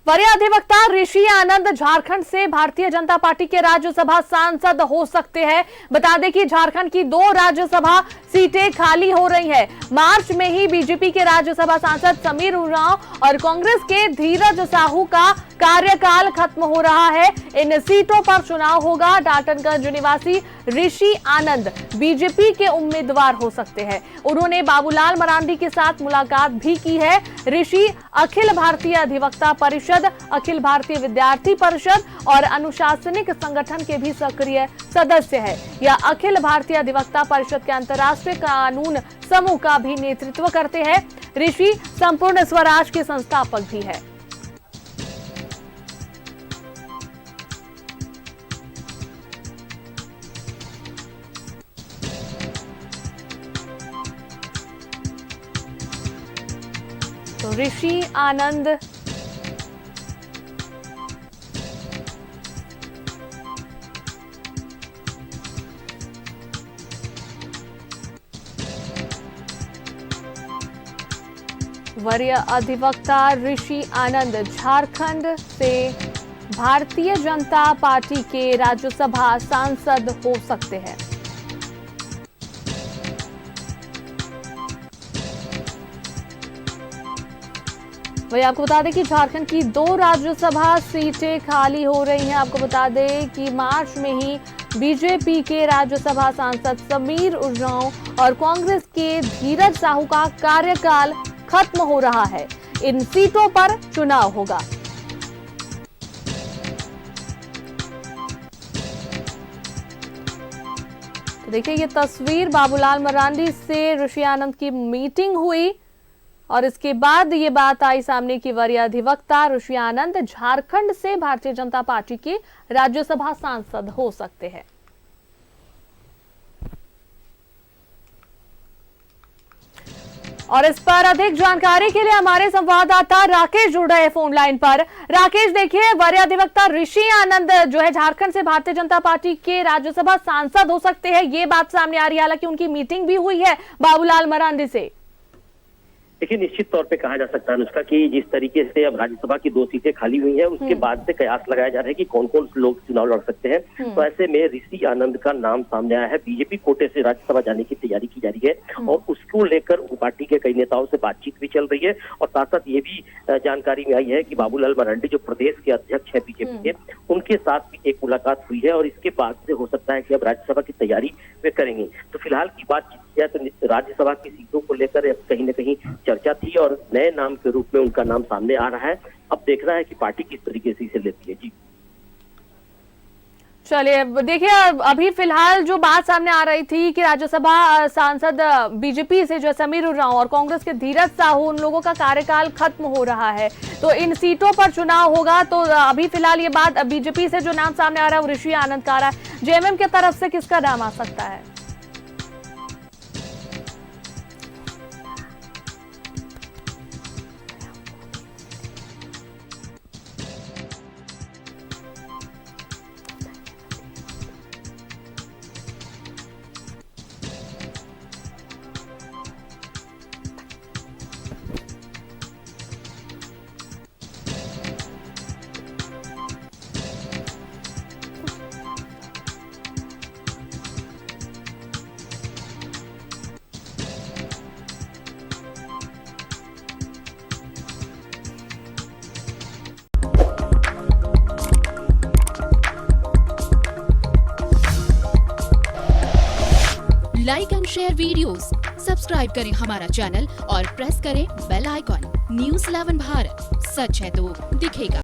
वरीय अधिवक्ता ऋषि आनंद झारखंड से भारतीय जनता पार्टी के राज्यसभा सांसद हो सकते हैं। बता दें कि झारखंड की 2 राज्यसभा सीटें खाली हो रही हैं। मार्च में ही बीजेपी के राज्यसभा सांसद समीर उरांव और कांग्रेस के धीरज साहू का कार्यकाल खत्म हो रहा है। इन सीटों पर चुनाव होगा। डाल्टनगंज निवासी ऋषि आनंद बीजेपी के उम्मीदवार हो सकते हैं। उन्होंने बाबूलाल मरांडी के साथ मुलाकात भी की है। ऋषि अखिल भारतीय अधिवक्ता परिषद, अखिल भारतीय विद्यार्थी परिषद और अनुशासनिक संगठन के भी सक्रिय सदस्य है। यह अखिल भारतीय अधिवक्ता परिषद के अंतर्राष्ट्रीय कानून समूह का भी नेतृत्व करते हैं। ऋषि संपूर्ण स्वराज के संस्थापक भी है। तो ऋषि आनंद वरीय अधिवक्ता ऋषि आनंद झारखंड से भारतीय जनता पार्टी के राज्यसभा सांसद हो सकते हैं। वही आपको बता दें कि झारखंड की 2 राज्यसभा सीटें खाली हो रही हैं। आपको बता दें कि मार्च में ही बीजेपी के राज्यसभा सांसद समीर उरांव और कांग्रेस के धीरज साहू का कार्यकाल खत्म हो रहा है। इन सीटों पर चुनाव होगा। तो देखिए, ये तस्वीर बाबूलाल मरांडी से ऋषि आनंद की मीटिंग हुई और इसके बाद ये बात आई सामने की वरीय अधिवक्ता ऋषि आनंद झारखंड से भारतीय जनता पार्टी के राज्यसभा सांसद हो सकते हैं। और इस पर अधिक जानकारी के लिए हमारे संवाददाता राकेश जुड़ रहे हैं फोन लाइन पर। राकेश, देखिए, वरीय अधिवक्ता ऋषि आनंद जो है झारखंड से भारतीय जनता पार्टी के राज्यसभा सांसद हो सकते हैं, ये बात सामने आ रही है। हालांकि उनकी मीटिंग भी हुई है बाबूलाल मरांडी से। देखिए, निश्चित तौर पे कहा जा सकता है अनुष्का कि जिस तरीके से अब राज्यसभा की 2 सीटें खाली हुई हैं, उसके बाद से कयास लगाया जा रहा है कि कौन कौन लोग चुनाव लड़ सकते हैं। तो ऐसे में ऋषि आनंद का नाम सामने आया है। बीजेपी कोटे से राज्यसभा जाने की तैयारी की जा रही है और उसको लेकर पार्टी के कई नेताओं से बातचीत भी चल रही है। और साथ साथ ये भी जानकारी में आई है कि बाबूलाल मरांडी जो प्रदेश के अध्यक्ष है बीजेपी के, उनके साथ भी एक मुलाकात हुई है और इसके बाद से हो सकता है कि अब राज्यसभा की तैयारी वे करेंगे। तो फिलहाल की बातचीत किया तो राज्यसभा की सीटों को लेकर कहीं न कहीं चर्चा थी और नए नाम के रूप में उनका नाम सामने आ रहा है। अब देखना है कि पार्टी किस तरीके से इसे लेती है। जी चलिए, देखिए, अभी फिलहाल जो बात सामने आ रही थी कि राज्यसभा सांसद बीजेपी से जो समीर उरांव और कांग्रेस के धीरज साहू, उन लोगों का कार्यकाल खत्म हो रहा है, तो इन सीटों पर चुनाव होगा। तो अभी फिलहाल ये बात बीजेपी से जो नाम सामने आ रहा है वो ऋषि आनंद का आ रहा है। जेएमएम की तरफ से किसका नाम आ सकता है? Like and share videos, subscribe करें हमारा चैनल और प्रेस करें बेल आइकॉन। न्यूज़ 11 भारत, सच है तो दिखेगा।